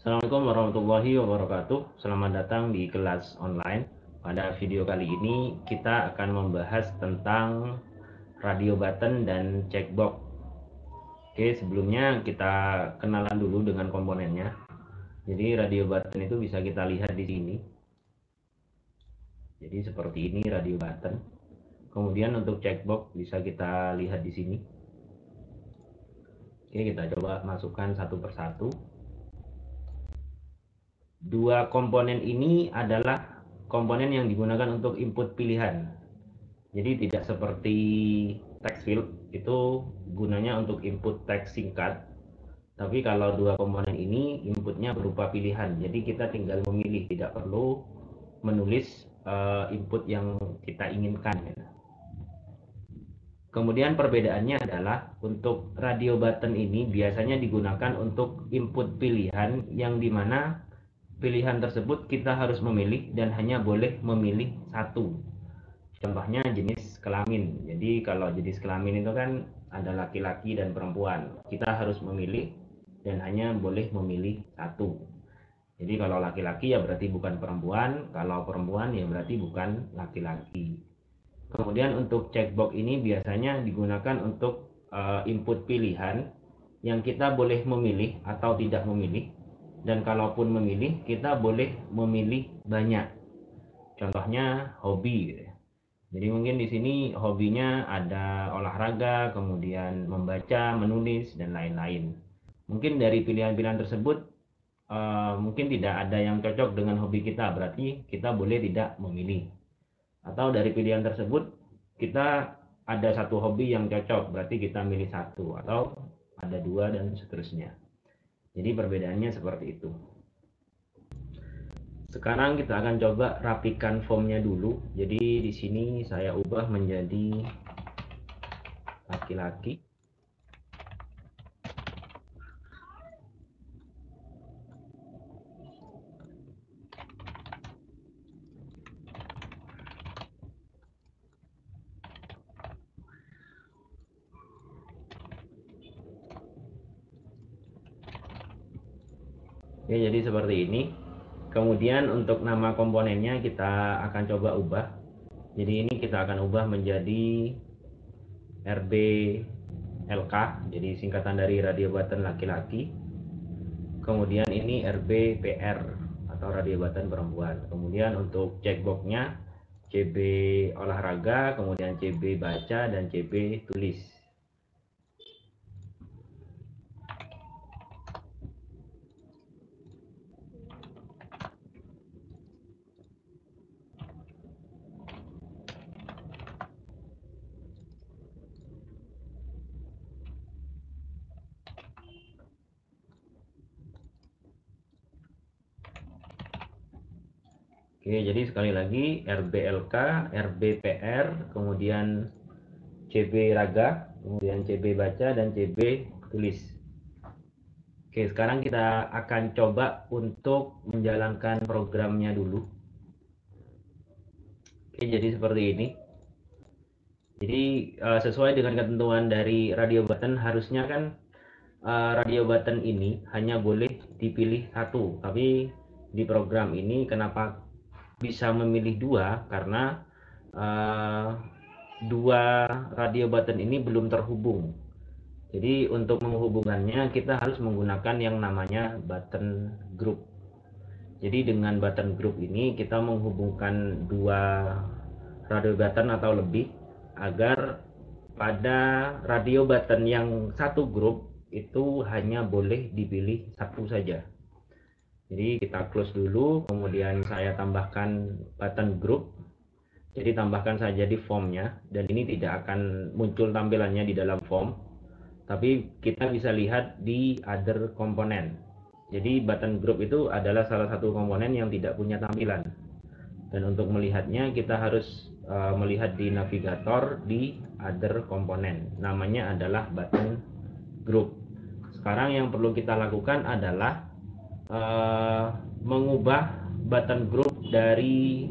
Assalamualaikum warahmatullahi wabarakatuh. Selamat datang di kelas online. Pada video kali ini kita akan membahas tentang radio button dan checkbox. Oke, sebelumnya kita kenalan dulu dengan komponennya. Jadi radio button itu bisa kita lihat di sini. Jadi seperti ini radio button. Kemudian untuk checkbox bisa kita lihat di sini. Oke, kita coba masukkan satu persatu. Dua komponen ini adalah komponen yang digunakan untuk input pilihan. Jadi tidak seperti text field, itu gunanya untuk input teks singkat. Tapi kalau dua komponen ini inputnya berupa pilihan. Jadi kita tinggal memilih, tidak perlu menulis input yang kita inginkan. Kemudian perbedaannya adalah untuk radio button ini biasanya digunakan untuk input pilihan yang dimana pilihan tersebut kita harus memilih dan hanya boleh memilih satu. Contohnya jenis kelamin. Jadi kalau jenis kelamin itu kan ada laki-laki dan perempuan. Kita harus memilih dan hanya boleh memilih satu. Jadi kalau laki-laki ya berarti bukan perempuan, kalau perempuan ya berarti bukan laki-laki. Kemudian untuk checkbox ini biasanya digunakan untuk input pilihan yang kita boleh memilih atau tidak memilih. Dan kalaupun memilih, kita boleh memilih banyak. Contohnya hobi. Jadi mungkin di sini hobinya ada olahraga, kemudian membaca, menulis, dan lain-lain. Mungkin dari pilihan-pilihan tersebut mungkin tidak ada yang cocok dengan hobi kita, berarti kita boleh tidak memilih. Atau dari pilihan tersebut kita ada satu hobi yang cocok, berarti kita milih satu, atau ada dua dan seterusnya. Jadi perbedaannya seperti itu. Sekarang kita akan coba rapikan formnya dulu. Jadi di sini saya ubah menjadi laki-laki. Oke, jadi seperti ini. Kemudian untuk nama komponennya kita akan coba ubah. Jadi ini kita akan ubah menjadi RBLK, jadi singkatan dari radio button laki-laki. Kemudian ini RBPR atau radio button perempuan. Kemudian untuk checkboxnya CB olahraga, kemudian CB baca, dan CB tulis. Oke, jadi sekali lagi RBLK, RBPR, kemudian CB raga, kemudian CB baca, dan CB tulis. Oke, sekarang kita akan coba untuk menjalankan programnya dulu. Oke, jadi seperti ini. Jadi sesuai dengan ketentuan dari radio button, harusnya kan radio button ini hanya boleh dipilih satu. Tapi di program ini kenapa bisa memilih dua? Karena dua radio button ini belum terhubung. Jadi untuk menghubungkannya kita harus menggunakan yang namanya button group. Jadi dengan button group ini kita menghubungkan dua radio button atau lebih agar pada radio button yang satu grup itu hanya boleh dipilih satu saja. Jadi kita close dulu, kemudian saya tambahkan button group. Jadi tambahkan saja di formnya, dan ini tidak akan muncul tampilannya di dalam form, tapi kita bisa lihat di other component. Jadi button group itu adalah salah satu komponen yang tidak punya tampilan, dan untuk melihatnya kita harus melihat di navigator di other component, namanya adalah button group. Sekarang yang perlu kita lakukan adalah mengubah button group dari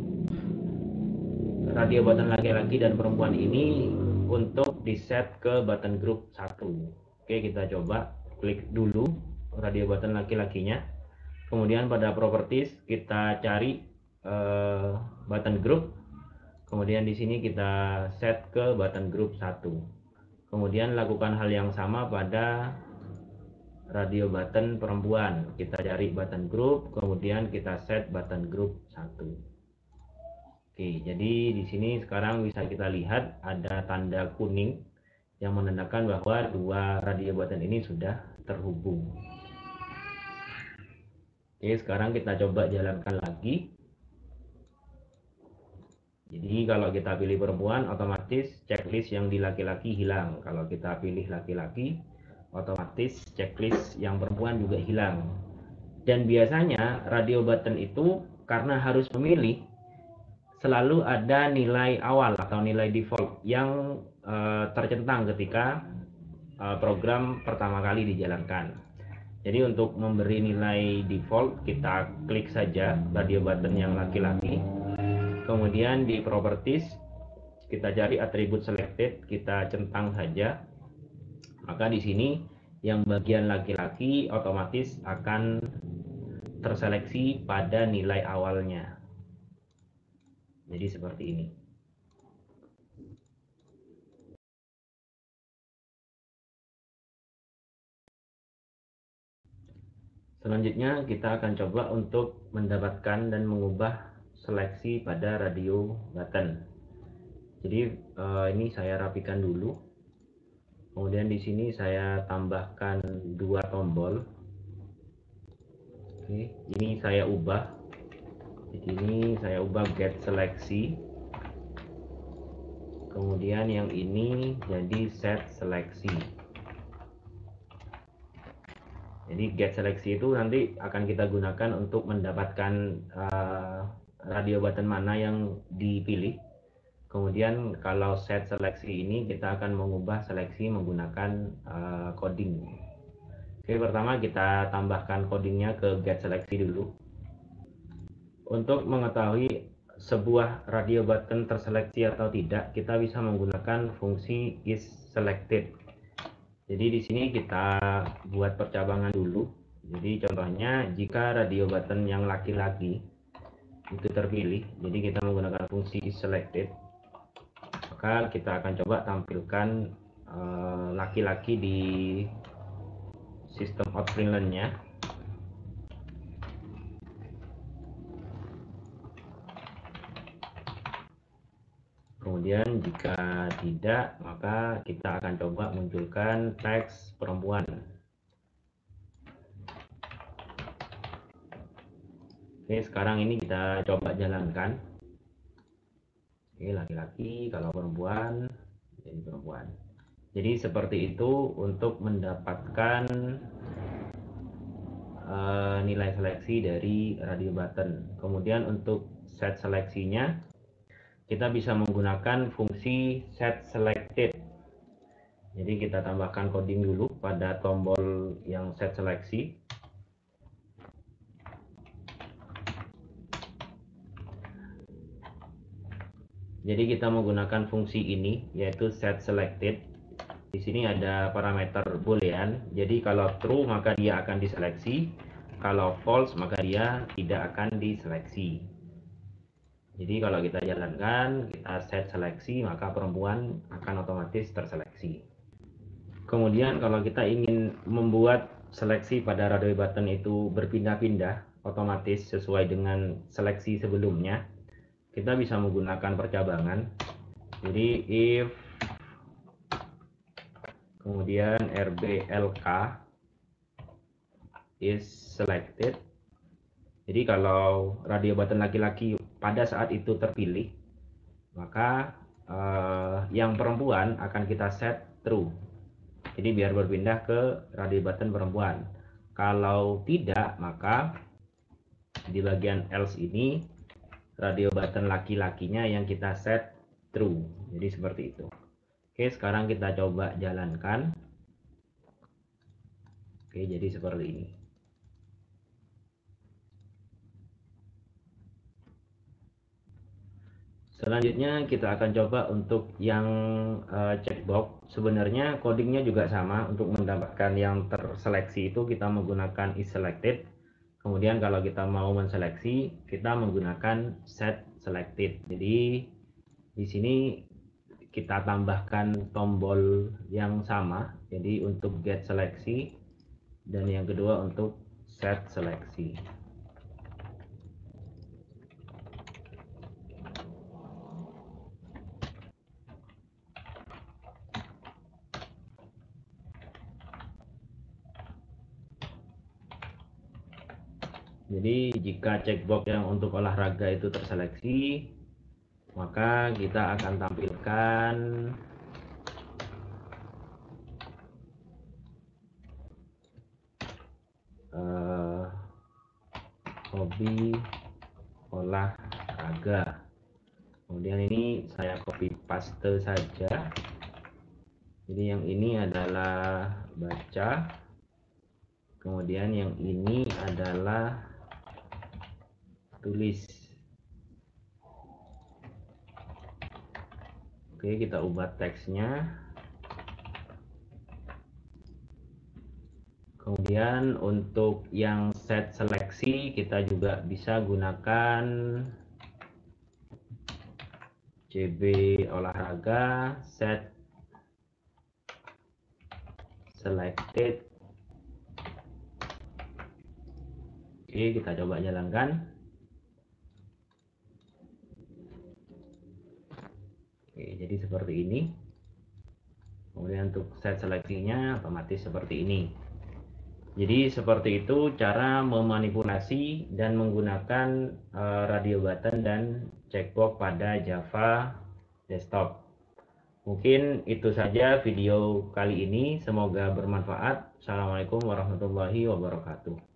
radio button laki-laki dan perempuan ini untuk di set ke button group 1. Oke, kita coba klik dulu radio button laki-lakinya, Kemudian pada properties kita cari button group. Kemudian di sini kita set ke button group 1. Kemudian lakukan hal yang sama pada radio button perempuan. Kita cari button group, kemudian kita set button group 1. Oke, jadi di sini sekarang bisa kita lihat ada tanda kuning yang menandakan bahwa dua radio button ini sudah terhubung. Oke, sekarang kita coba jalankan lagi. Jadi kalau kita pilih perempuan, otomatis checklist yang di laki-laki hilang. Kalau kita pilih laki-laki, otomatis checklist yang perempuan juga hilang. Dan biasanya radio button itu karena harus memilih, selalu ada nilai awal atau nilai default yang tercentang ketika program pertama kali dijalankan. Jadi untuk memberi nilai default, kita klik saja radio button yang laki-laki. Kemudian di properties kita cari atribut selected, kita centang saja. Maka di sini yang bagian laki-laki otomatis akan terseleksi pada nilai awalnya. Jadi seperti ini. Selanjutnya kita akan coba untuk mendapatkan dan mengubah seleksi pada radio button. Jadi ini saya rapikan dulu. Kemudian di sini saya tambahkan 2 tombol. Oke, ini saya ubah. Di sini saya ubah get seleksi. Kemudian yang ini jadi set seleksi. Jadi get seleksi itu nanti akan kita gunakan untuk mendapatkan radio button mana yang dipilih. Kemudian kalau set seleksi ini kita akan mengubah seleksi menggunakan coding. Oke, pertama kita tambahkan codingnya ke get seleksi dulu. Untuk mengetahui sebuah radio button terseleksi atau tidak, kita bisa menggunakan fungsi is selected. Jadi di sini kita buat percabangan dulu. Jadi contohnya jika radio button yang laki-laki itu terpilih, jadi kita menggunakan fungsi is selected, maka kita akan coba tampilkan laki-laki di sistem outprintln-nya. Kemudian jika tidak, maka kita akan coba munculkan teks perempuan. Oke, sekarang ini kita coba jalankan. Oke, laki-laki, kalau perempuan jadi perempuan. Jadi seperti itu untuk mendapatkan nilai seleksi dari radio button. Kemudian untuk set seleksinya, kita bisa menggunakan fungsi set selected. Jadi kita tambahkan coding dulu pada tombol yang set seleksi. Jadi kita menggunakan fungsi ini yaitu set selected. Di sini ada parameter boolean. Jadi kalau true maka dia akan diseleksi, kalau false maka dia tidak akan diseleksi. Jadi kalau kita jalankan, kita set seleksi, maka perempuan akan otomatis terseleksi. Kemudian kalau kita ingin membuat seleksi pada radio button itu berpindah-pindah otomatis sesuai dengan seleksi sebelumnya, kita bisa menggunakan percabangan. Jadi if kemudian RBLK is selected. Jadi kalau radio button laki-laki pada saat itu terpilih, maka yang perempuan akan kita set true. Jadi biar berpindah ke radio button perempuan. Kalau tidak, maka di bagian else ini radio button laki-lakinya yang kita set true. Jadi seperti itu. Oke, sekarang kita coba jalankan. Oke, jadi seperti ini. Selanjutnya kita akan coba untuk yang checkbox. Sebenarnya codingnya juga sama. Untuk mendapatkan yang terseleksi itu kita menggunakan is selected. Kemudian kalau kita mau menseleksi, kita menggunakan set selected. Jadi di sini kita tambahkan tombol yang sama. Jadi untuk get seleksi dan yang kedua untuk set seleksi. Jadi jika checkbox yang untuk olahraga itu terseleksi, maka kita akan tampilkan hobi olahraga. Kemudian ini saya copy paste saja. Jadi yang ini adalah baca, kemudian yang ini adalah tulis. Oke, kita ubah teksnya. Kemudian untuk yang set seleksi kita juga bisa gunakan CB olahraga set selected. Oke, kita coba jalankan. Oke, jadi seperti ini. Kemudian untuk set seleksinya otomatis seperti ini. Jadi seperti itu cara memanipulasi dan menggunakan radio button dan checkbox pada Java desktop. Mungkin itu saja video kali ini, semoga bermanfaat. Assalamualaikum warahmatullahi wabarakatuh.